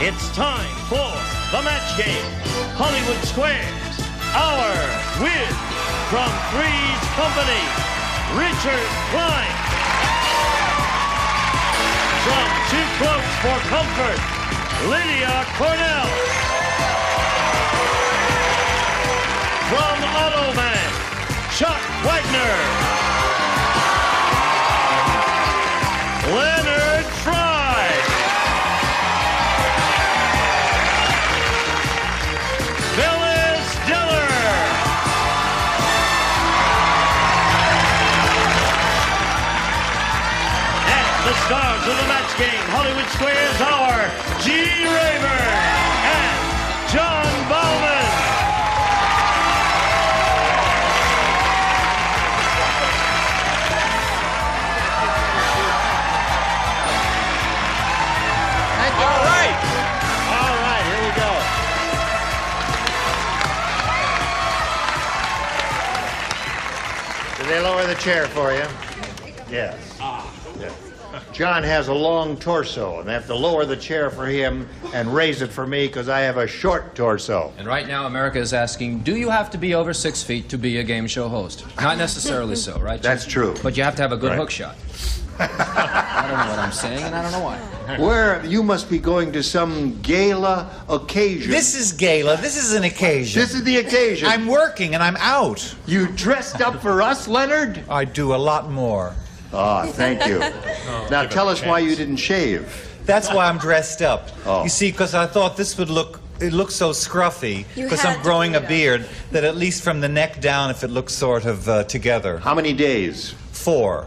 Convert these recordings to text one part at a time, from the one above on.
It's time for the match game. Hollywood Squares, our win from Three's Company, Richard Kline. From Too Close for Comfort, Lydia Cornell. From Automan, Chuck Wagner. Leonard Frey. Phyllis, Diller. And the stars of the match game, Hollywood Squares, are G. Rayburn and John Bowman. All right, here we go. Did they lower the chair for you? Yes. Yeah. John has a long torso, and they have to lower the chair for him and raise it for me because I have a short torso. And right now, America is asking, do you have to be over 6 feet to be a game show host? Not necessarily so, right? That's true. But you have to have a good Right. hook shot. I don't know what I'm saying, and I don't know why. Where you must be going to some gala occasion. This is gala. This is an occasion. This is the occasion. I'm working and I'm out. You dressed up for us, Leonard? I do a lot more. Ah, thank you. Now tell us why you didn't shave. That's why I'm dressed up. Oh. You see, because I thought this would look. It looks so scruffy because I'm growing a beard that at least from the neck down, if it looks sort of together. How many days? 4.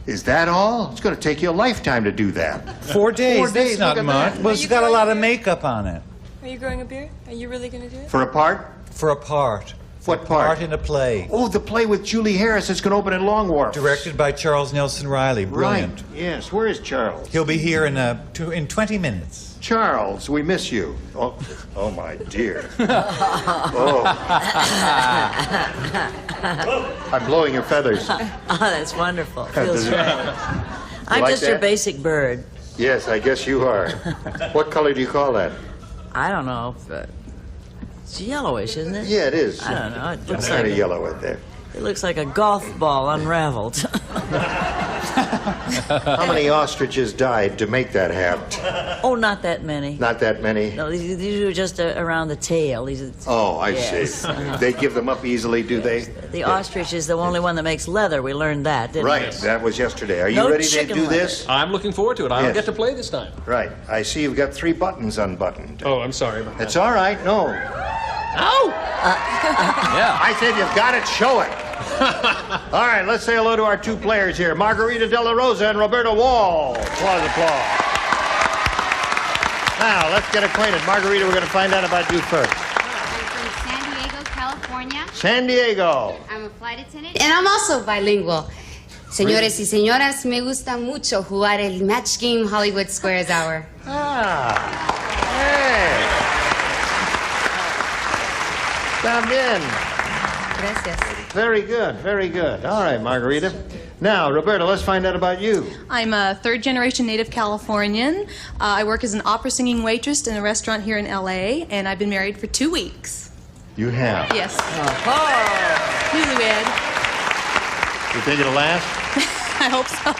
Is that all? It's going to take you a lifetime to do that. 4 days. 4 That's days, not look at much. that. Well, it's got a lot of makeup on it. Are you growing a beard? Are you really going to do it? For a part? For a part. What part? Part in a play. Oh, the play with Julie Harris that's going to open in Long Wharf. Directed by Charles Nelson Reilly. Brilliant. Right. Yes. Where is Charles? He'll be here in 20 minutes. Charles, we miss you. Oh, oh my dear. Oh. I'm blowing your feathers. Oh, that's wonderful. Feels great. I'm like just your that? basic bird. Yes, I guess you are. What color do you call that? I don't know. But it's yellowish, isn't it? Yeah, it is. I don't know. It It's looks kind like of yellow right there. it looks like a golf ball unraveled. How many ostriches died to make that hat? Oh, not that many. Not that many? No, these are just around the tail. These are, Oh, I Yes. see. They give them up easily, do they? the ostrich is the only one that makes leather. We learned that, didn't Right, we? that was yesterday. Are you No ready to chicken do leather. this? I'm looking forward to it. I don't Yes. get to play this time. Right. I see you've got 3 buttons unbuttoned. Oh, I'm sorry about that. It's all right. No. Ow! Yeah. I said you've got it. Show it. All right, let's say hello to our 2 players here, Margarita De La Rosa and Roberta Wall. Applause, applause. Now, let's get acquainted. Margarita, we're going to find out about you first. I'm from San Diego, California. San Diego. I'm a flight attendant. And I'm also bilingual. Señores y señoras, me gusta mucho jugar el Match Game Hollywood Squares Hour. Ah. Hey. Está bien. Gracias. Very good, very good. All right, Margarita. Now, Roberta, let's find out about you. I'm a third-generation native Californian. I work as an opera singing waitress in a restaurant here in L.A., and I've been married for 2 weeks. You have. Yes. Oh, Newlywed. You think it'll last? I hope so.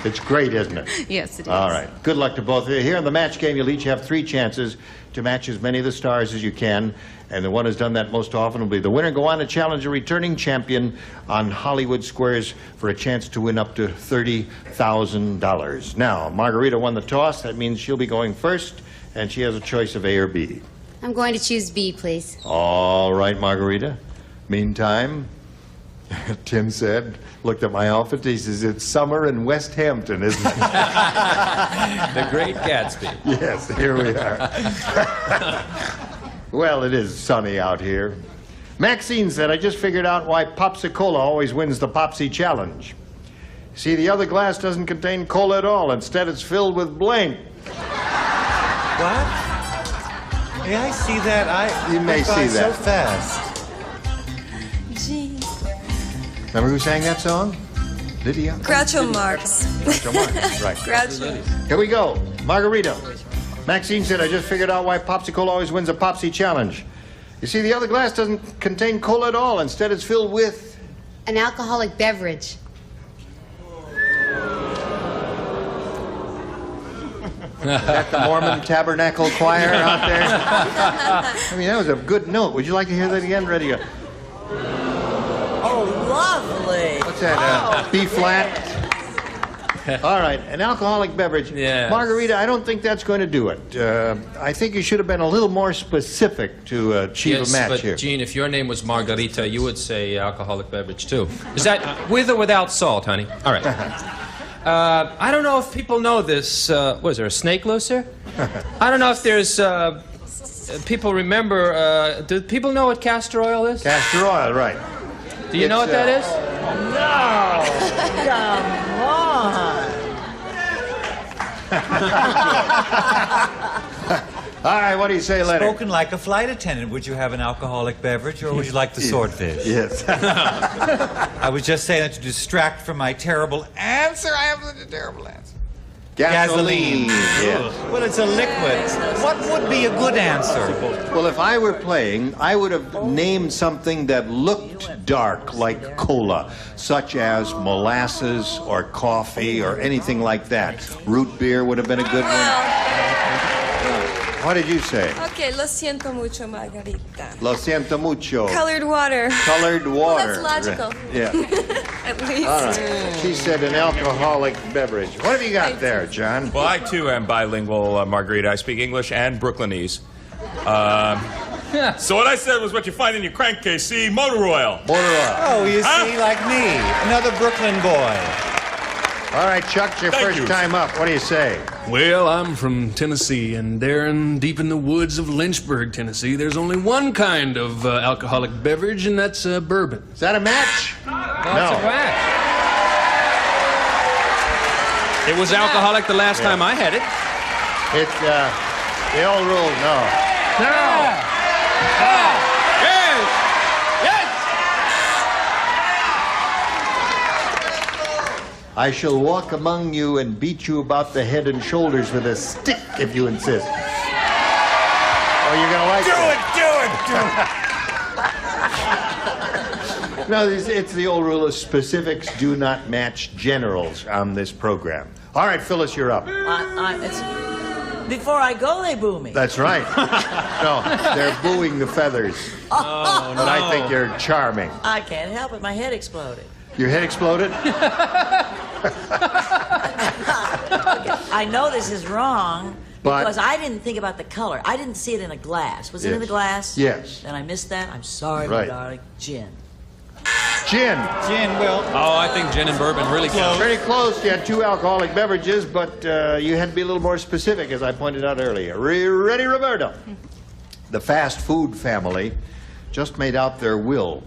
It's great, isn't it? Yes, it is. All right. Good luck to both of you. Here in the match game, you'll each have 3 chances to match as many of the stars as you can. And the one who's done that most often will be the winner. Go on to challenge a returning champion on Hollywood Squares for a chance to win up to $30,000. Now, Margarita won the toss. That means she'll be going first, and she has a choice of A or B. I'm going to choose B, please. All right, Margarita. Meantime, Tim said, looked at my outfit. He says, it's summer in West Hampton, isn't it? The Great Gatsby. Yes, here we are. Well, it is sunny out here. Maxine said, I just figured out why Popsicola always wins the Popsy Challenge. See, the other glass doesn't contain cola at all. Instead, it's filled with blank. What? Yeah, I see that. You may went by see that. so fast. Remember who sang that song? Lydia? Groucho Marx. Groucho Marx, right. Groucho. Here we go. Margarita. Maxine said, I just figured out why Popsicle always wins a Popsy challenge. You see, the other glass doesn't contain cola at all. Instead, it's filled with... An alcoholic beverage. Is that the Mormon Tabernacle Choir out there? I mean, that was a good note. Would you like to hear that again? Ready? Oh, lovely. What's that? B flat? All right, an alcoholic beverage. Yes. Margarita, I don't think that's going to do it. I think you should have been a little more specific to achieve a match but here. Gene, if your name was Margarita, you would say alcoholic beverage too. Is that with or without salt, honey? All right. I don't know if people know this. Was there a snake loose here? I don't know if there's. People remember. Do people know what castor oil is? Castor oil, right. Do you know what that is? No. Come on. All right, what do you say, Leonard? Spoken like a flight attendant. Would you have an alcoholic beverage, or would you like the swordfish? Yes. I was just saying that to distract from my terrible answer. I have such a terrible answer. Gasoline. Yes. Well, it's a liquid. What would be a good answer? Well, if I were playing, I would have named something that looked dark, like cola, such as molasses or coffee or anything like that. Root beer would have been a good one. What did you say? Okay, lo siento mucho, Margarita. Lo siento mucho. Colored water. Colored water. Well, that's logical. Yeah. At least. All right. She said an alcoholic beverage. What have you got there, John? Well, I too am bilingual, Margarita. I speak English and Brooklynese. So what I said was what you find in your crankcase, see? Motor oil. Motor oil. Oh, you see, like me, another Brooklyn boy. All right, Chuck, it's your Thank first you. time up. What do you say? Well, I'm from Tennessee, and there deep in the woods of Lynchburg, Tennessee, there's only one kind of alcoholic beverage, and that's bourbon. Is that a match? That's a match. It was alcoholic the last time I had it. It's the old rule, no. I shall walk among you and beat you about the head and shoulders with a stick if you insist. Oh, you're going to like that. No, it's the old rule of specifics do not match generals on this program. All right, Phyllis, you're up. Before I go, they boo me. That's right. No, they're booing the feathers. Oh, But I think you're charming. I can't help it. My head exploded. Your head exploded? I know this is wrong But- because I didn't think about the color. I didn't see it in a glass. Was it in Yes. the glass? Yes. Then I missed that. I'm sorry, my Right. darling. Gin. Gin. Gin, well, Oh, I think gin and bourbon really count. Pretty close. You had two alcoholic beverages, but you had to be a little more specific, as I pointed out earlier. Ready, Roberto? The fast food family just made out their will.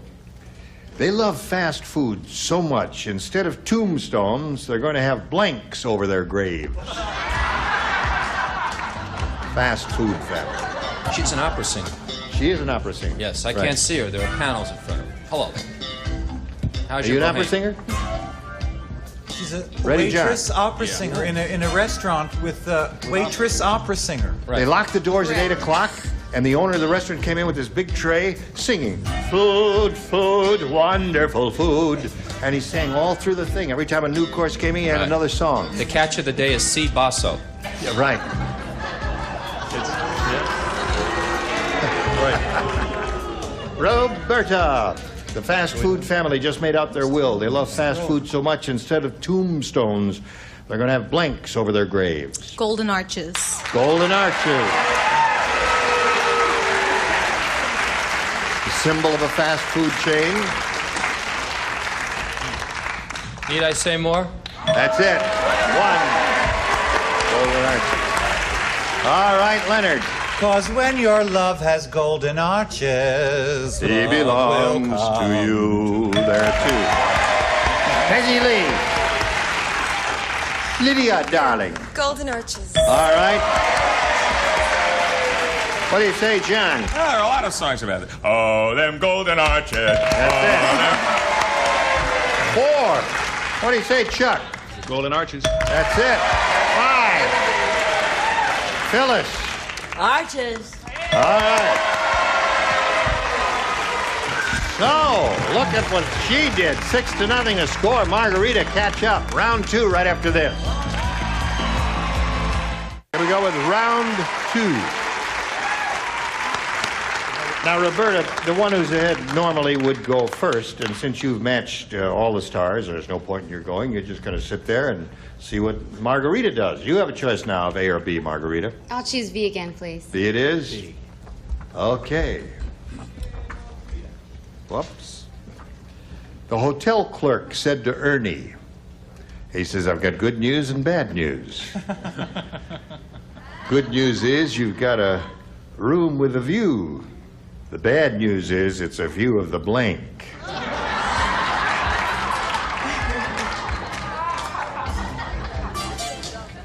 They love fast food so much, instead of tombstones, they're going to have blanks over their graves. Fast food family. She's an opera singer. She is an opera singer. Yes, I Right. can't see her. There are panels in front of her. Hello. How's Are you your an opera Bohemian? singer? she's a Ready, John? waitress opera singer in a restaurant with a waitress opera singer. Right. They locked the doors at 8 o'clock, and the owner of the restaurant came in with this big tray singing, "Food, food, wonderful food." And he sang all through the thing. Every time a new course came in, he had Right. another song. The catch of the day is C. Basso. Yeah, right. Right. Roberta. The fast food family just made out their will. They love fast food so much, instead of tombstones, they're going to have blanks over their graves. Golden arches. Golden arches. The symbol of a fast food chain. Need I say more? That's it. One. Golden arches. All right, Leonard. Cause when your love has golden arches, He love belongs will come. to you. There are two. Peggy Lee. Lydia, darling. Golden arches. All right. What do you say, John? There are a lot of songs about it. Oh, them golden arches. That's it. 4. What do you say, Chuck? Golden arches. That's it. 5. Phyllis. Arches. All right. So, look at what she did. 6-0 a score. Margarita catch up. Round 2 right after this. Here we go with round 2. Now, Roberta, the one who's ahead normally would go first, and since you've matched all the stars, there's no point in your going. You're just going to sit there and see what Margarita does. You have a choice now of A or B, Margarita. I'll choose B again, please. B it is? Okay. Whoops. The hotel clerk said to Ernie, he says, I've got good news and bad news. Good news is you've got a room with a view. The bad news is it's a view of the blank.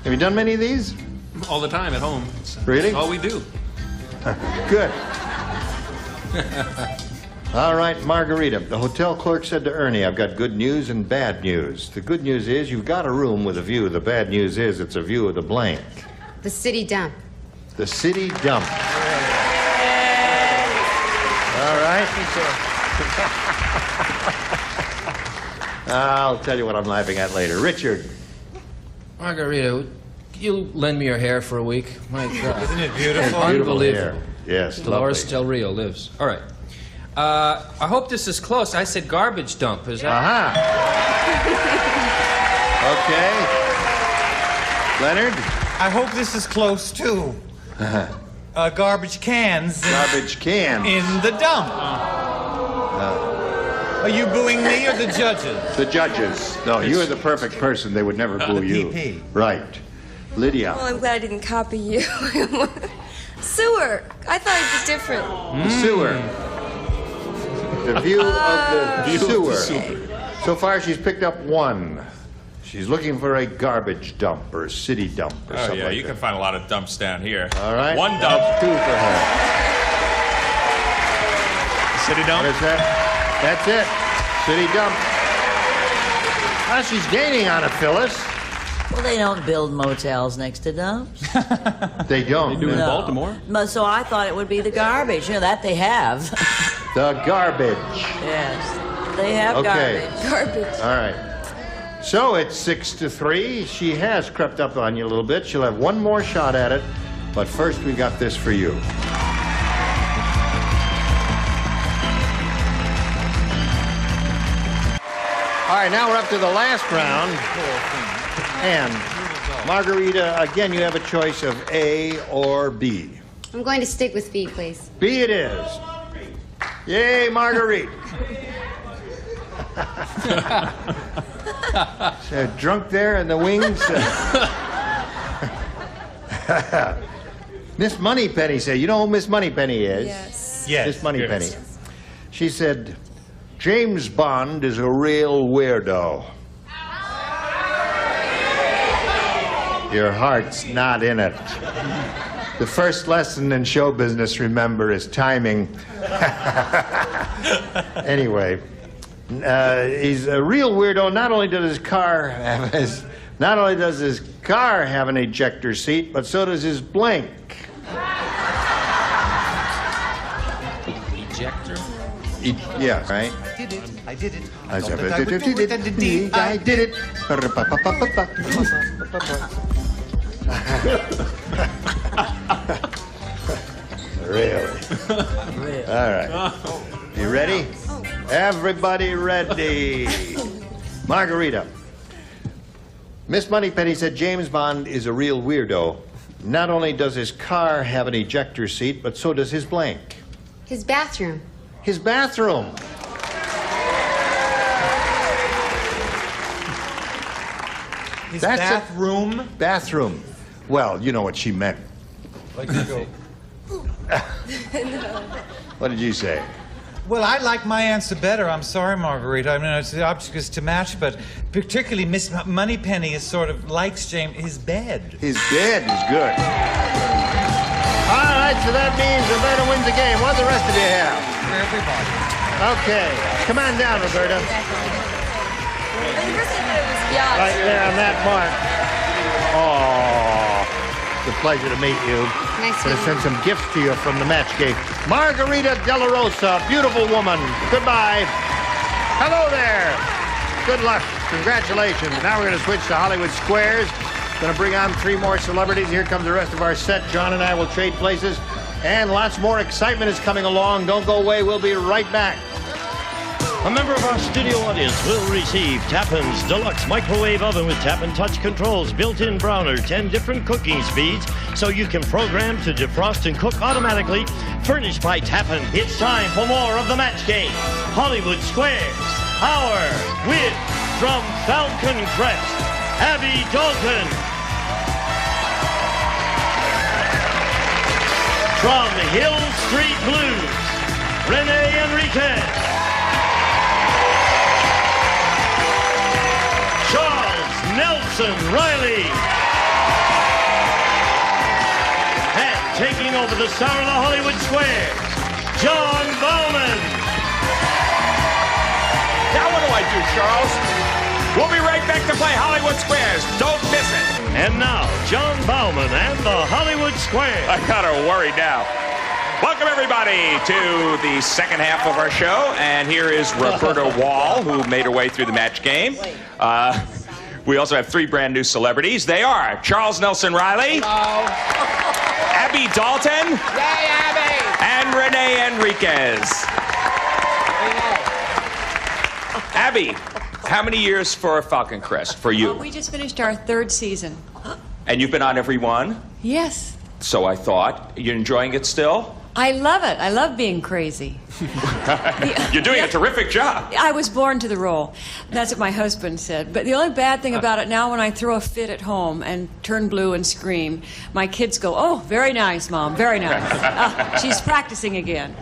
Have you done many of these? All the time at home. Really? All we do. Good. All right, Margarita. The hotel clerk said to Ernie, I've got good news and bad news. The good news is you've got a room with a view. The bad news is it's a view of the blank. The city dump. The city dump. All right. I'll tell you what I'm laughing at later. Richard. Margarita, would you lend me your hair for a week? My God. Isn't it beautiful? Unbelievable. Yes, Dolores lovely. Del Rio lives. All right. I hope this is close. I said garbage dump. Is that? Okay. Leonard? I hope this is close, too. Garbage cans. Garbage cans. In the dump. Are you booing me or the judges? The judges. No, you're the perfect person. They would never boo you. PP. Right. Lydia. Well, I'm glad I didn't copy you. Sewer. I thought it'd be different. The sewer. The view of the sewer. So far, she's picked up 1. She's looking for a garbage dump or a city dump or Oh, something yeah, like you that. can find a lot of dumps down here. All right. 1 dump. That's 2 for her. City dump? What is that? That's it. City dump. Ah, she's gaining on it, Phyllis. Well, they don't build motels next to dumps. They don't. They do in Baltimore. So I thought it would be the garbage. You know, that they have. The garbage. Yes. They have Okay. Garbage. All right. So it's 6-3. She has crept up on you a little bit. She'll have one more shot at it. But first, we got this for you. All right, now we're up to the last round. And Margarita, again, you have a choice of A or B. I'm going to stick with B, please. B it is. Yay, Marguerite. Drunk there in the wings. Miss Moneypenny said, you know who Miss Moneypenny is? Yes. Yes. Miss Moneypenny. She said, James Bond is a real weirdo. Your heart's not in it. The first lesson in show business, remember, is timing. Anyway, he's a real weirdo. Not only does his car have an ejector seat, but so does his blank. Ejector? Yeah, right? I did it. I thought that I would do it, and indeed I did it. Really? All right. You ready? Everybody ready. Margarita. Miss Moneypenny said James Bond is a real weirdo. Not only does his car have an ejector seat, but so does his blank. His bathroom. His bathroom. His That's a- bathroom. Bathroom. Well, you know what she meant. Like you go. What did you say? Well, I like my answer better. I'm sorry, Margarita. I mean, it's the object is to match, but particularly Miss Moneypenny is sort of likes James his bed. His bed is good. All right, so that means Roberta wins the game. What do the rest of you have? For everybody. Okay, come on down, Roberta. At first I thought it was yacht. Right there on that mark. Oh, a pleasure to meet you. Nice I'm going to send some gifts to you from the match game. Margarita De La Rosa, beautiful woman. Goodbye. Hello there. Good luck. Congratulations. Now we're going to switch to Hollywood Squares. Going to bring on 3 more celebrities. Here comes the rest of our set. John and I will trade places. And lots more excitement is coming along. Don't go away. We'll be right back. A member of our studio audience will receive Tappan's Deluxe Microwave Oven with Tappan Touch Controls, built-in browner, 10 different cooking speeds, so you can program to defrost and cook automatically, furnished by Tappan. It's time for more of the match game. Hollywood Squares, our win from Falcon Crest, Abby Dalton. From Hill Street Blues, René Enríquez. Nelson Reilly. And taking over the star of the Hollywood Squares, John Bowman. Now what do I do, Charles? We'll be right back to play Hollywood Squares. Don't miss it. And now, John Bowman and the Hollywood Squares. I gotta worry now. Welcome, everybody, to the second half of our show. And here is Roberta Wall, who made her way through the match game. We also have 3 brand new celebrities. They are Charles Nelson Reilly. Hello. Abby Dalton. Yay, Abby. And René Enríquez. Abby, how many years for Falcon Crest for you? We just finished our 3rd season. And you've been on every one? Yes. So I thought. You're enjoying it still? I love it. I love being crazy. You're doing a terrific job. I was born to the role. That's what my husband said. But the only bad thing about it now, when I throw a fit at home and turn blue and scream, my kids go, "Oh, very nice, Mom, very nice." She's practicing again.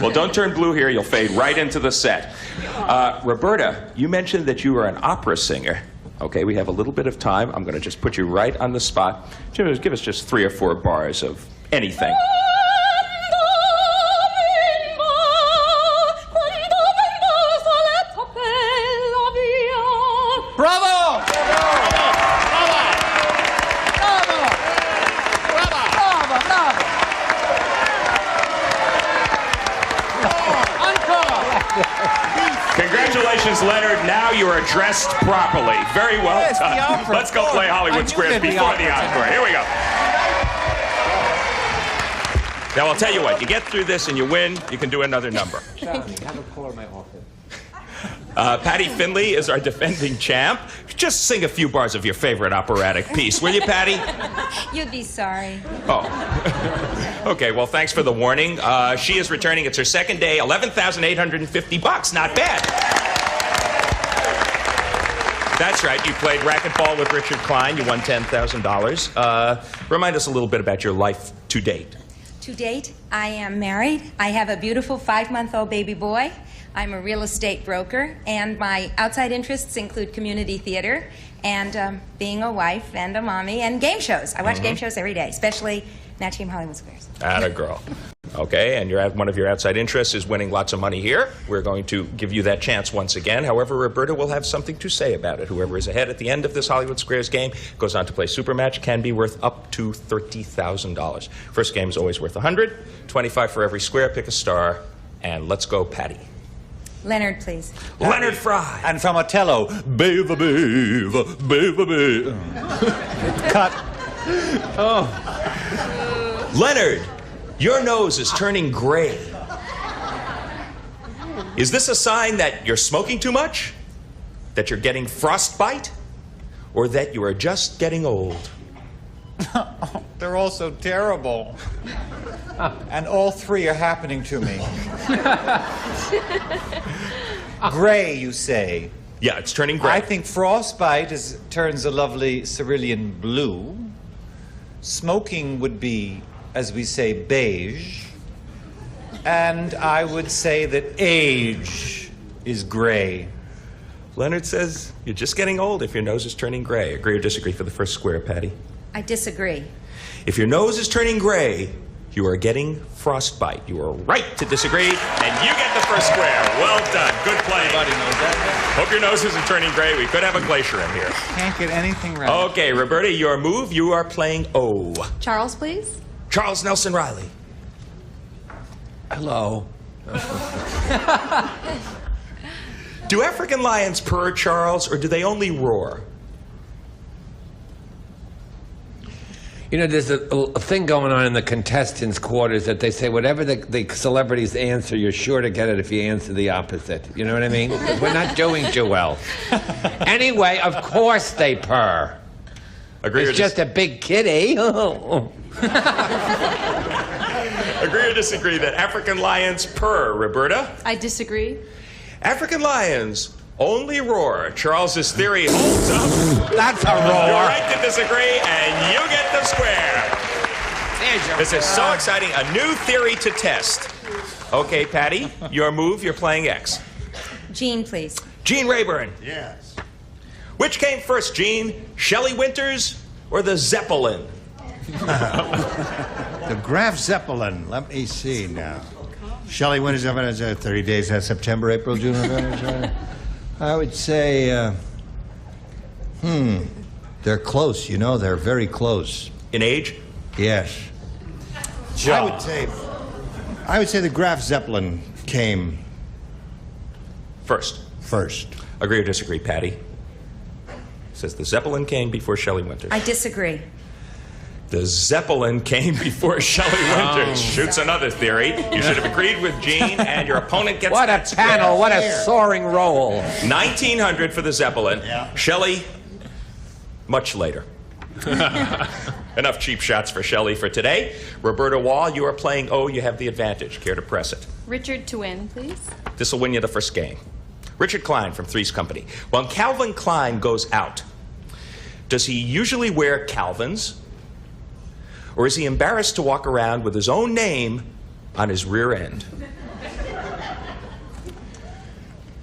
Well, don't turn blue here. You'll fade right into the set. Roberta, you mentioned that you were an opera singer. Okay, we have a little bit of time. I'm going to just put you right on the spot. Give us just 3 or 4 bars of anything. Bravo! Congratulations, Leonard. Now you are dressed properly. Very well done. Let's go play Hollywood Squares before the encore. Here we go. Now, I'll tell you what. You get through this and you win, you can do another number. Patty Finley is our defending champ. Just sing a few bars of your favorite operatic piece, will you, Patty? You'd be sorry. Oh. Okay, well, thanks for the warning. She is returning. It's her second day, $11,850. Not bad. That's right. You played racquetball with Richard Kline. You won $10,000. Remind us a little bit about your life to date. To date, I am married. I have a beautiful 5-month-old baby boy. I'm a real estate broker, and my outside interests include community theater and being a wife and a mommy and game shows. I watch game shows every day, especially Match Game Hollywood Squares. Atta girl. Okay, and one of your outside interests is winning lots of money here. We're going to give you that chance once again. However, Roberta will have something to say about it. Whoever is ahead at the end of this Hollywood Squares game goes on to play Supermatch, can be worth up to $30,000. First game is always worth $100, $25 for every square. Pick a star, and let's go, Patty. Leonard, please. Leonard Frey. And from Othello, Beva, Beva, Beva, Beva. Cut. Oh. Leonard, your nose is turning gray. Is this a sign that you're smoking too much? That you're getting frostbite? Or that you are just getting old? They're all so terrible. And all 3 are happening to me. Gray, you say? Yeah, it's turning gray. I think frostbite turns a lovely cerulean blue. Smoking would be, as we say, beige. And I would say that age is gray. Leonard says you're just getting old if your nose is turning gray. Agree or disagree for the first square, Patty? I disagree. If your nose is turning gray, You are getting frostbite. You are right to disagree, and you get the first square. Well done. Good play. Everybody knows that. Hope your nose isn't turning gray. We could have a glacier in here. Can't get anything right. Okay, Roberta, your move. You are playing O. Charles, please. Charles Nelson Reilly. Hello. Do African lions purr, Charles, or do they only roar? You know, there's a thing going on in the contestants' quarters that they say whatever the celebrities answer, you're sure to get it if you answer the opposite. You know what I mean? Because we're not doing too well. Anyway, of course they purr. Agree it's just a big kitty. Agree or disagree that African lions purr, Roberta? I disagree. African lions only roar. Charles's theory holds up. That's a roar. You're right to disagree, and you get the square. This is so exciting. A new theory to test. Okay, Patty, your move. You're playing X. Gene, please. Gene Rayburn. Yes. Which came first, Gene? Shelley Winters or the Zeppelin? The Graf Zeppelin. Let me see now. Shelley Winters, 30 days, that's September, April, June, November. I would say, they're close, you know, they're very close. In age? Yes. John. I would say the Graf Zeppelin came First. Agree or disagree, Patty? Says the Zeppelin came before Shelley Winters. I disagree. The Zeppelin came before Shelley Winters. Shoots another theory. You should have agreed with Gene, and your opponent gets What a panel, what a soaring roll. 1900 for the Zeppelin. Yeah. Shelley, much later. Enough cheap shots for Shelley for today. Roberta Wall, you are playing O. You have the advantage. Care to press it? Richard to win, please. This will win you the first game. Richard Kline from Three's Company. When Calvin Klein goes out, does he usually wear Calvins? Or is he embarrassed to walk around with his own name on his rear end?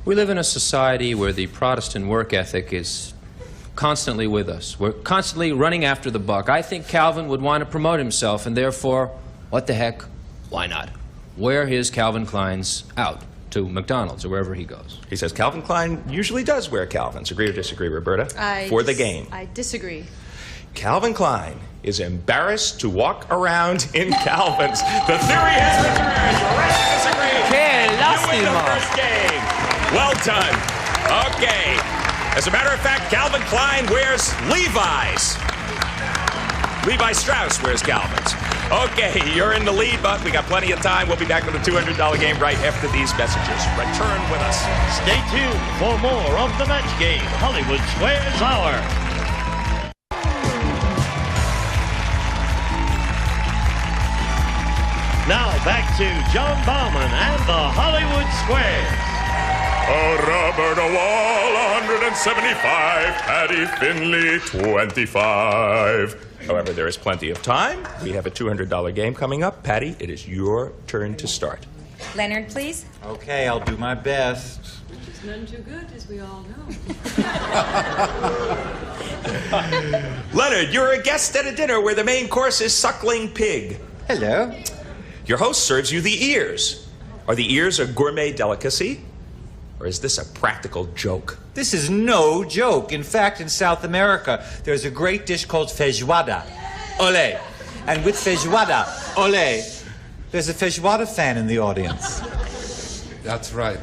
We live in a society where the Protestant work ethic is constantly with us. We're constantly running after the buck. I think Calvin would want to promote himself, and therefore, what the heck, why not? Wear his Calvin Kleins out to McDonald's or wherever he goes. He says Calvin Klein usually does wear Calvins. Agree or disagree, Roberta? For the game. I disagree. Calvin Klein is embarrassed to walk around in Calvins. The theory has returned. You're right to disagree. You win the first game. Well done. Okay. As a matter of fact, Calvin Klein wears Levi's. Levi Strauss wears Calvins. Okay, you're in the lead, but we got plenty of time. We'll be back with a $200 game right after these messages. Return with us. Stay tuned for more of the match game, Hollywood Squares Hour. Now back to John Bauman and the Hollywood Squares. Roberta Wall, 175. Patty Finley, 25. However, there is plenty of time. We have a $200 game coming up. Patty, it is your turn to start. Leonard, please. Okay, I'll do my best. Which is none too good, as we all know. Leonard, you're a guest at a dinner where the main course is suckling pig. Hello. Your host serves you the ears. Are the ears a gourmet delicacy? Or is this a practical joke? This is no joke. In fact, in South America, there's a great dish called feijoada. Ole. And with feijoada, ole, there's a feijoada fan in the audience. That's right.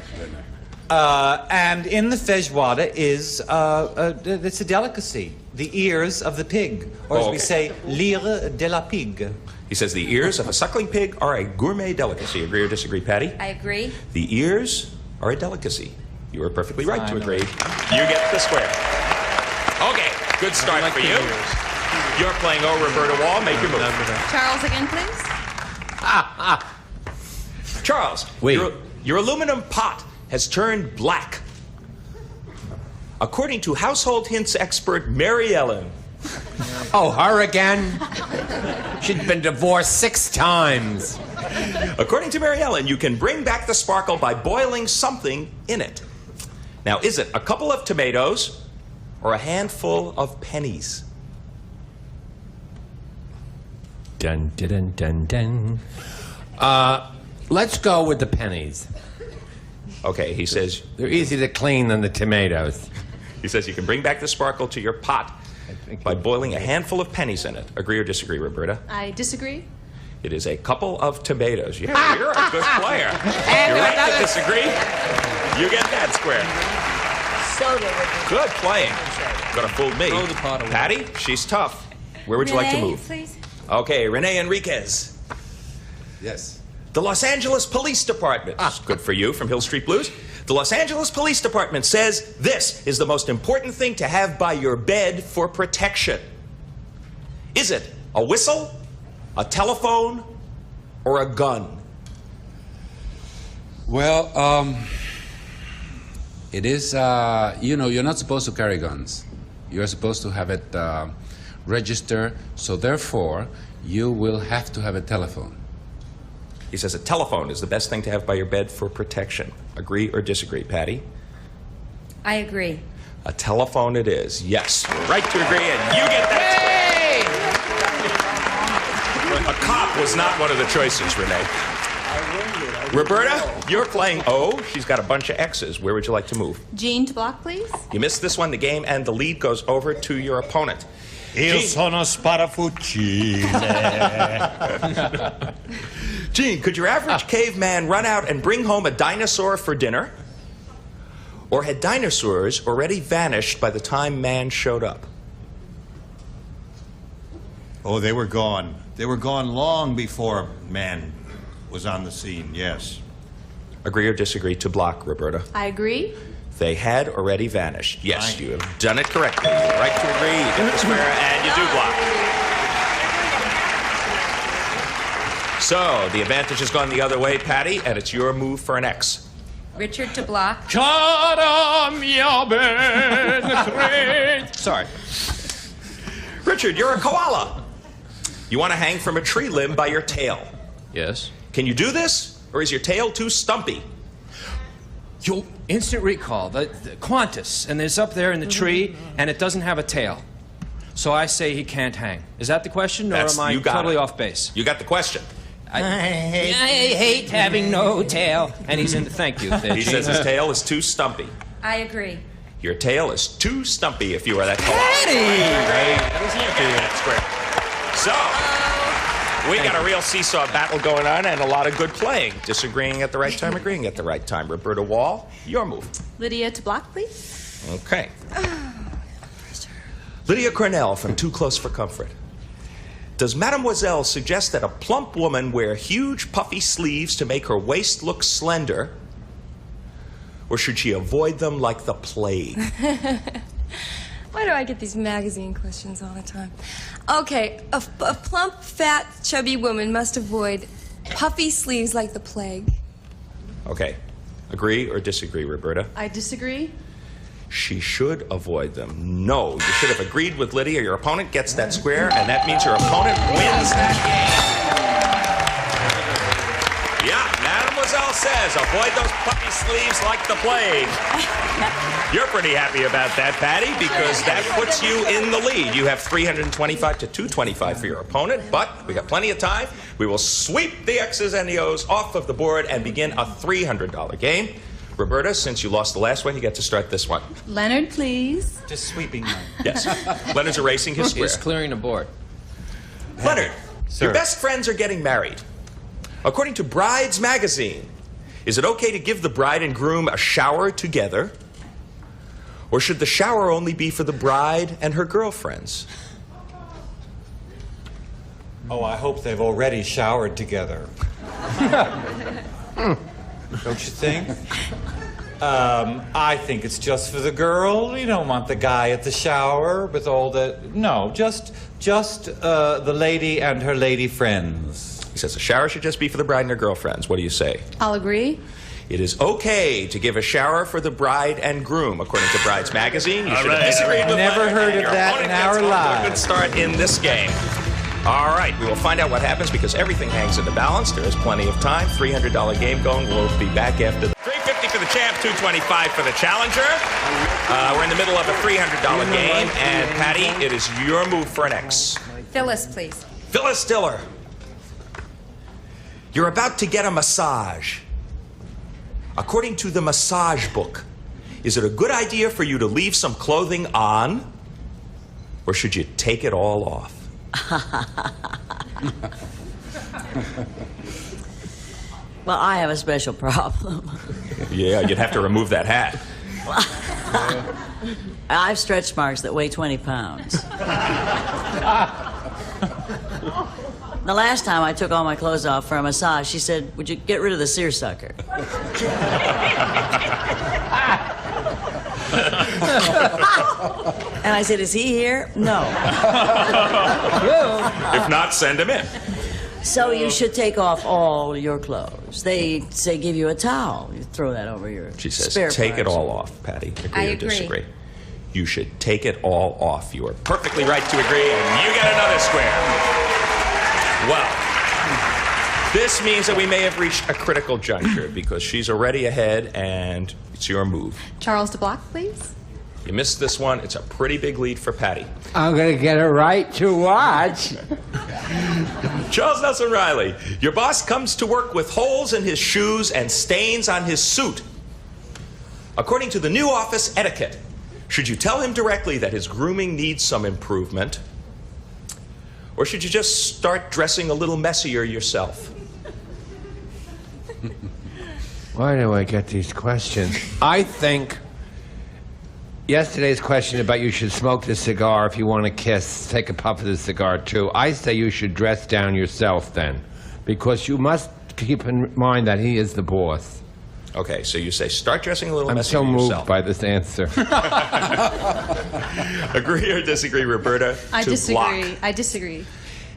And in the feijoada is, it's a delicacy. The ears of the pig. Or as we say, l'ire de la pig. He says the ears of a suckling pig are a gourmet delicacy. Agree or disagree, Patty? I agree. The ears are a delicacy. You are perfectly right to agree. You get the square. Okay, good start for you. You're playing O. Roberta Wall. Make your move. Charles again, please. Charles, your aluminum pot has turned black. According to household hints expert Mary Ellen. Oh, her again? She'd been divorced 6 times. According to Mary Ellen, you can bring back the sparkle by boiling something in it. Now, is it a couple of tomatoes or a handful of pennies? Dun, dun, dun, dun. Let's go with the pennies. Okay, he says... They're easy to clean than the tomatoes. He says you can bring back the sparkle to your pot by boiling a handful of pennies in it. Agree or disagree, Roberta? I disagree. It is a couple of tomatoes. Yeah, you're a good player. You're right to disagree. You get that square. Good playing. Could have fooled me. Patty, she's tough. Where would you like to René, move? please. Okay, René Enríquez. Yes. The Los Angeles Police Department. Good for you from Hill Street Blues. The Los Angeles Police Department says this is the most important thing to have by your bed for protection. Is it a whistle, a telephone, or a gun? Well, it is, you know, you're not supposed to carry guns. You're supposed to have it registered, so therefore, you will have to have a telephone. He says a telephone is the best thing to have by your bed for protection. Agree or disagree, Patty? I agree. A telephone it is. Yes, you're right to agree, and you get that square. A cop was not one of the choices, Renee. Roberta, you're playing O. She's got a bunch of X's. Where would you like to move? Jean to block, please. You missed this one, the game, and the lead goes over to your opponent. Io sono sparafucile. Gene, could your average caveman run out and bring home a dinosaur for dinner? Or had dinosaurs already vanished by the time man showed up? Oh, they were gone. They were gone long before man was on the scene, yes. Agree or disagree to block, Roberta? I agree. They had already vanished. Yes, you have done it correctly. You're right to agree, you get the square, and you do block. So, the advantage has gone the other way, Patty, and it's your move for an X. Richard to block. Sorry. Richard, you're a koala. You want to hang from a tree limb by your tail. Yes. Can you do this, or is your tail too stumpy? Yo, instant recall. The Qantas, and it's up there in the tree, and it doesn't have a tail. So I say he can't hang. Is that the question, or am I totally off base? You got the question. I hate having no tail. And he's in the thank you. He says his tail is too stumpy. I agree. Your tail is too stumpy if you are that koala. So, we got a real seesaw battle going on and a lot of good playing. Disagreeing at the right time, agreeing at the right time. Roberta Wall, your move. Lydia to block, please. Okay. Lydia Cornell from Too Close for Comfort. Does Mademoiselle suggest that a plump woman wear huge puffy sleeves to make her waist look slender, or should she avoid them like the plague? Why do I get these magazine questions all the time? Okay, a plump, fat, chubby woman must avoid puffy sleeves like the plague. Okay. Agree or disagree, Roberta? I disagree. She should avoid them. No, you should have agreed with Lydia. Your opponent gets that square, and that means your opponent wins that game. Yeah, Mademoiselle says, avoid those puffy sleeves like the plague. You're pretty happy about that, Patty, because that puts you in the lead. You have 325 to 225 for your opponent, but we got plenty of time. We will sweep the X's and the O's off of the board and begin a $300 game. Roberta, since you lost the last one, you get to start this one. Leonard, please. Just sweeping them. Yes. Leonard's erasing his square. He's clearing the board. Leonard, your best friends are getting married. According to Brides magazine, is it okay to give the bride and groom a shower together? Or should the shower only be for the bride and her girlfriends? Oh, I hope they've already showered together. Don't you think? I think it's just for the girl. You don't want the guy at the shower with all the... No, just the lady and her lady friends. He says the shower should just be for the bride and her girlfriends. What do you say? I'll agree. It is okay to give a shower for the bride and groom, according to Brides magazine. You should have disagreed with Never heard of that in our lives. A good start in this game. All right, we will find out what happens because everything hangs in the balance. There is plenty of time. $300 game going. We'll be back after the $350 for the champ, $225 for the challenger. We're in the middle of a $300 game, and Patty, it is your move for an X. Phyllis, please. Phyllis Diller, you're about to get a massage. According to the massage book, is it a good idea for you to leave some clothing on, or should you take it all off? Well, I have a special problem. Yeah, you'd have to remove that hat. I have stretch marks that weigh 20 pounds. The last time I took all my clothes off for a massage, she said, "Would you get rid of the seersucker?" And I said, "Is he here?" "No." If not, send him in. So you should take off all your clothes. They say give you a towel. You throw that over your She says, spare take it parts. all off, Patty. Agree I or agree. disagree? You should take it all off. You are perfectly right to agree, and you get another square. Well, this means that we may have reached a critical juncture because she's already ahead, and it's your move. Charles DeBlock, please. You missed this one. It's a pretty big lead for Patty. I'm going to get a right to watch. Charles Nelson Reilly, your boss comes to work with holes in his shoes and stains on his suit. According to the new office etiquette, should you tell him directly that his grooming needs some improvement, or should you just start dressing a little messier yourself? Why do I get these questions? I think yesterday's question about you should smoke the cigar if you want to kiss, take a puff of the cigar too. I say you should dress down yourself then, because you must keep in mind that he is the boss. Okay, so you say start dressing a little I'm messier so moved yourself. by this answer. Agree or disagree, Roberta? I to disagree. block? I disagree.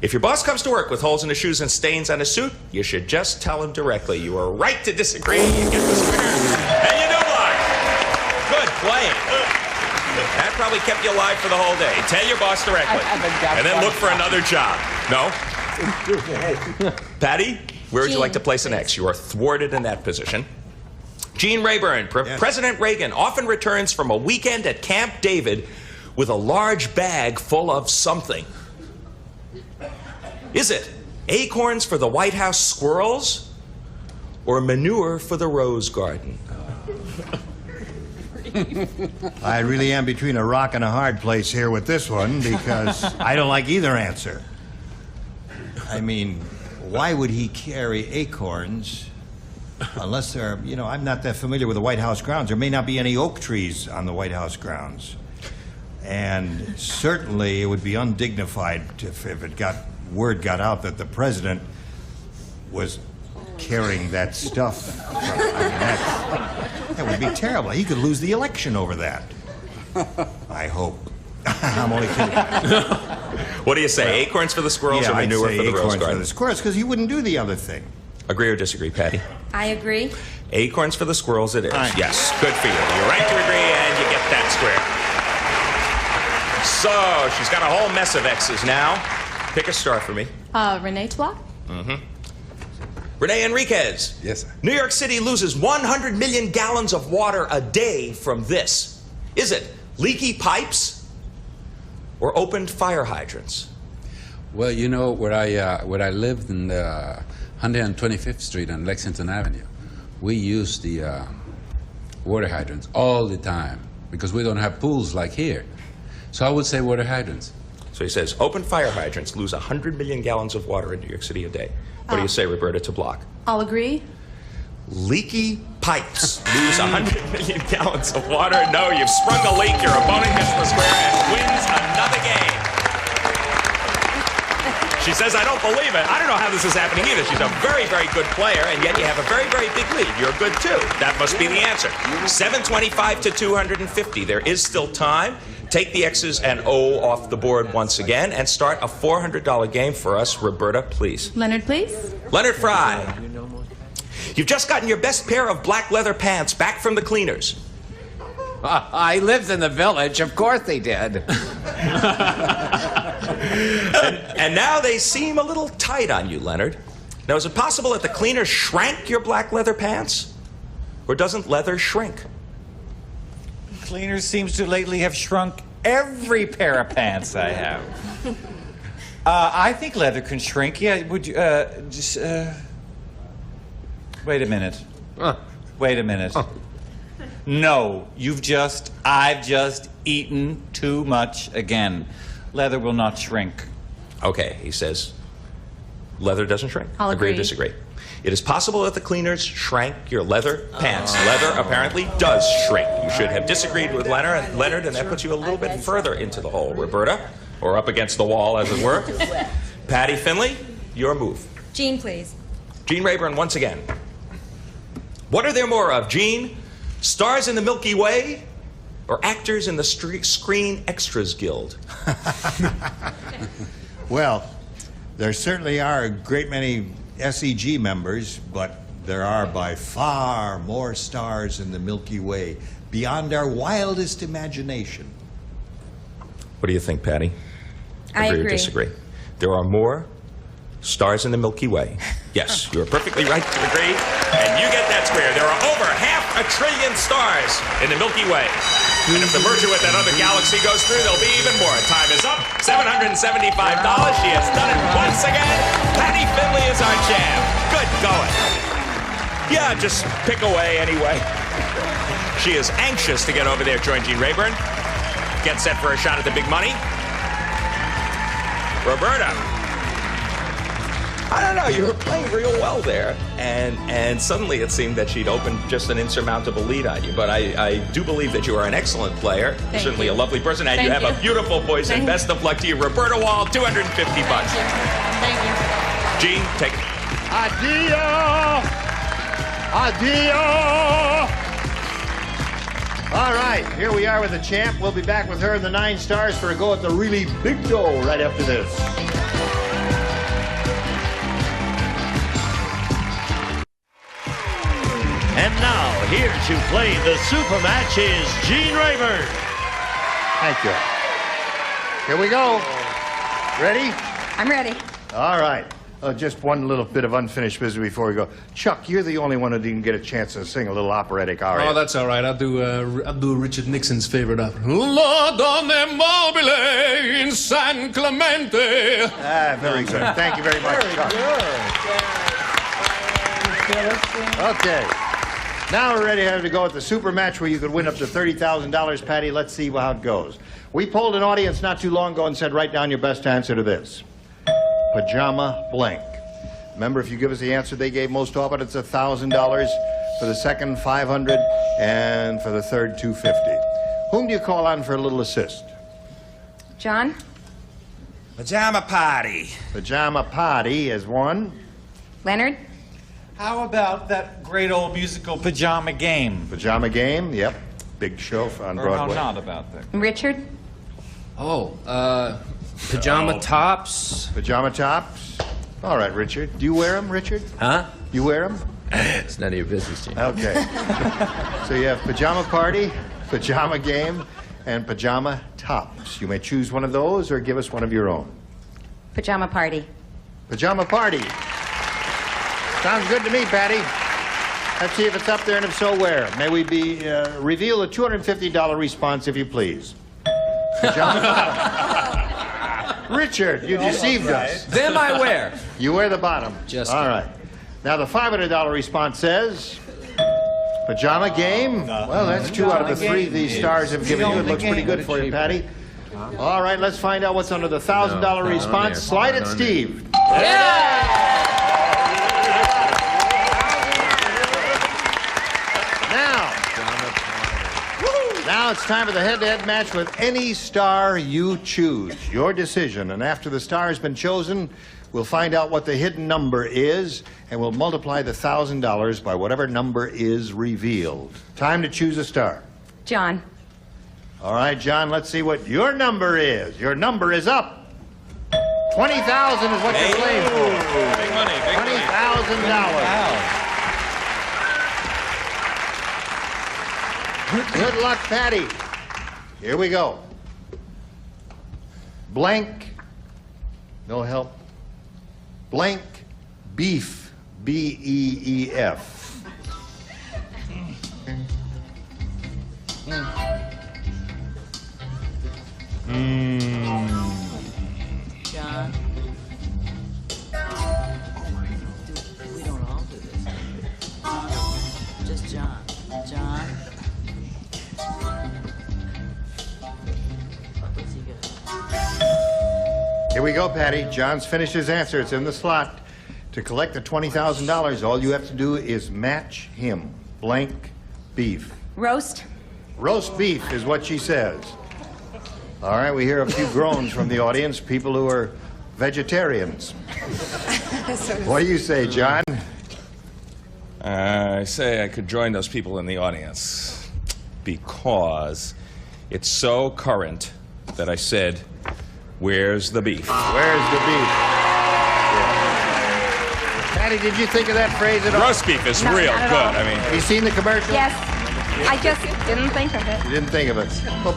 If your boss comes to work with holes in his shoes and stains on his suit, you should just tell him directly. You are right to disagree. You get the square. And you do block. Good playing. That probably kept you alive for the whole day. Tell your boss directly. And then look for another job. No? Patty, where would you like to place an X? You are thwarted in that position. Gene Rayburn, President Reagan often returns from a weekend at Camp David with a large bag full of something. Is it acorns for the White House squirrels or manure for the rose garden? I really am between a rock and a hard place here with this one because I don't like either answer. I mean, why would he carry acorns unless they're, you know, I'm not that familiar with the White House grounds. There may not be any oak trees on the White House grounds. And certainly it would be undignified if word got out that the president was carrying that stuff. That would be terrible. He could lose the election over that. I hope. I'm only kidding. What do you say, acorns for the squirrels or manure for the rose acorns garden? for the squirrels, because he wouldn't do the other thing. Agree or disagree, Patty? I agree. Acorns for the squirrels it is. Yes, good for you. You're right to agree, and you get that square. So, she's got a whole mess of X's now. Pick a star for me. René DeBlock. Mm-hmm. René Enríquez. Yes, sir. New York City loses 100 million gallons of water a day from this. Is it leaky pipes or opened fire hydrants? Well, you know, where I lived in 125th Street and Lexington Avenue, we used the water hydrants all the time because we don't have pools like here. So I would say water hydrants. So he says, open fire hydrants lose 100 million gallons of water in New York City a day. What do you say, Roberta, to block? I'll agree. Leaky pipes lose 100 million gallons of water. No, you've sprung a leak. Your opponent gets the square and wins another game. She says, I don't believe it. I don't know how this is happening either. She's a very, very good player, and yet you have a very, very big lead. You're good, too. That must be the answer. 725 to 250. There is still time. Take the X's and O off the board once again and start a $400 game for us. Roberta, please. Leonard, please. Leonard Frey. You've just gotten your best pair of black leather pants back from the cleaners. I lived in the village. Of course he did. And now they seem a little tight on you, Leonard. Now, is it possible that the cleaner shrank your black leather pants? Or doesn't leather shrink? Cleaners seems to lately have shrunk every pair of pants I have. I think leather can shrink. Yeah, would you, just, wait a minute. Wait a minute. No, I've just eaten too much again. Leather will not shrink. Okay, he says, leather doesn't shrink. I'll Agree or agree. disagree? It is possible that the cleaners shrank your leather pants. Leather apparently does shrink. You should have disagreed with Leonard, and that puts you a little bit further into the hole, Roberta, or up against the wall, as it were. Patty Finley, your move. Jean, please. Gene Rayburn, once again. What are there more of, Gene? Stars in the Milky Way or actors in the Screen Extras Guild? Well, there certainly are a great many SEG members, but there are by far more stars in the Milky Way, beyond our wildest imagination. What do you think, Patty? I Agree or agree. disagree? There are more stars in the Milky Way. Yes, you're perfectly right to agree, and you get that square. There are over 500 billion stars in the Milky Way. And if the merger with that other galaxy goes through, there'll be even more. Time is up. $775. She has done it once again. Patty Finley is our champ. Good going. Yeah, just pick away anyway. She is anxious to get over there, join Gene Rayburn. Get set for a shot at the big money. Roberta. I don't know, you were playing real well there, and suddenly it seemed that she'd opened just an insurmountable lead on you. But I do believe that you are an excellent player, certainly a lovely person, and you have a beautiful voice, and best of luck to you. Roberta Wall, $250. Thank you. Gene, take it. Adio! Adio! All right, here we are with the champ. We'll be back with her and the 9 stars for a go at the really big dough right after this. And now, here to play the super match is Gene Rayburn. Thank you. Here we go. Ready? I'm ready. All right. Just one little bit of unfinished business before we go. Chuck, you're the only one who didn't get a chance to sing a little operatic aria. Oh, that's all right. I'll do Richard Nixon's favorite opera. La donne mobile in San Clemente. Ah, very good. Thank you very much, Chuck. Okay. Now we're ready to go at the super match where you could win up to $30,000, Patty. Let's see how it goes. We polled an audience not too long ago and said, write down your best answer to this. Pajama blank. Remember, if you give us the answer they gave most often, it's $1,000. For the second, $500, and for the third, $250. Whom do you call on for a little assist? John? Pajama party. Pajama party is one. Leonard? How about that great old musical Pajama Game? Pajama Game, yep. Big show on Broadway. How not about that? Richard? Oh, pajama tops. Pajama tops. All right, Richard. Do you wear them, Richard? Huh? You wear them? It's none of your business, Gene. Okay. So you have Pajama Party, Pajama Game, and Pajama Tops. You may choose one of those or give us one of your own. Pajama party. Pajama Party. Sounds good to me, Patty. Let's see if it's up there, and if so, where? May we reveal a $250 response, if you please. Pajama Richard, you deceived us. Them I wear. You wear the bottom. Just all right. Now the $500 response says Pajama Game. Well, that's 2 out of the 3 these stars have given you. It looks pretty good for you, Patty. All right, let's find out what's under the $1,000 response. Slide it, Steve. Now it's time for the head-to-head match with any star you choose. Your decision. And after the star has been chosen, we'll find out what the hidden number is, and we'll multiply the $1,000 by whatever number is revealed. Time to choose a star. John. All right, John, let's see what your number is. Your number is up. $20,000 is what you're playing for. Big money, big money. $20,000. Good luck, Patty. Here we go. Blank. No help. Blank beef. B-E-E-F. John. go, Patty. John's finished his answer. It's in the slot. To collect the $20,000, all you have to do is match him. Blank beef. Roast. Roast beef is what she says. All right, we hear a few groans from the audience, people who are vegetarians. What do you say, John? I say I could join those people in the audience because it's so current that I said, where's the beef? Where's the beef? Yeah. Patty, did you think of that phrase at all? Roast beef is real not at good. all. I mean, Have you seen the commercial? Yes. I just didn't think of it. You didn't think of it. Well,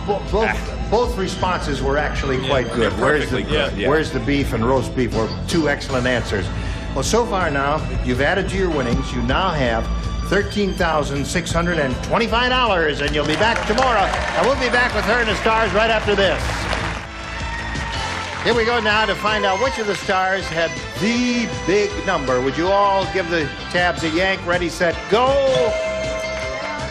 both responses were actually quite good. perfectly good, yeah. Where's the beef and roast beef were two excellent answers. Well, so far now, you've added to your winnings. You now have $13,625, and you'll be back tomorrow. And we'll be back with her and the stars right after this. Here we go now to find out which of the stars had the big number. Would you all give the tabs a yank? Ready, set, go.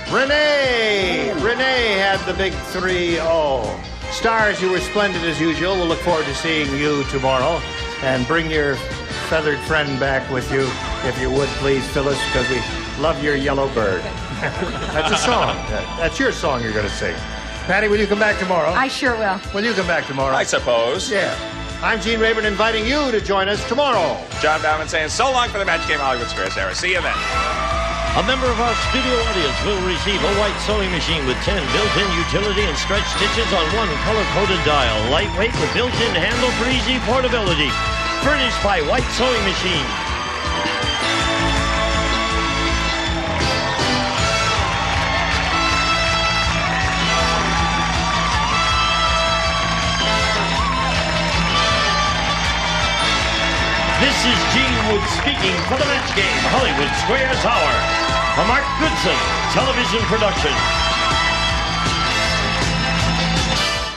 René! René had the big 3-0. Stars, you were splendid as usual. We'll look forward to seeing you tomorrow. And bring your feathered friend back with you, if you would, please, Phyllis, because we love your yellow bird. That's a song. That's your song you're going to sing. Patty, will you come back tomorrow? I sure will. Will you come back tomorrow? I suppose. Yeah. I'm Gene Rayburn inviting you to join us tomorrow. John Bauman saying so long for the Match Game Hollywood Squares era. See you then. A member of our studio audience will receive a white sewing machine with 10 built-in utility and stretch stitches on one color-coded dial. Lightweight with built-in handle for easy portability. Furnished by White Sewing Machine. This is Gene Wood speaking for the Match Game Hollywood Squares Hour. A Mark Goodson television production.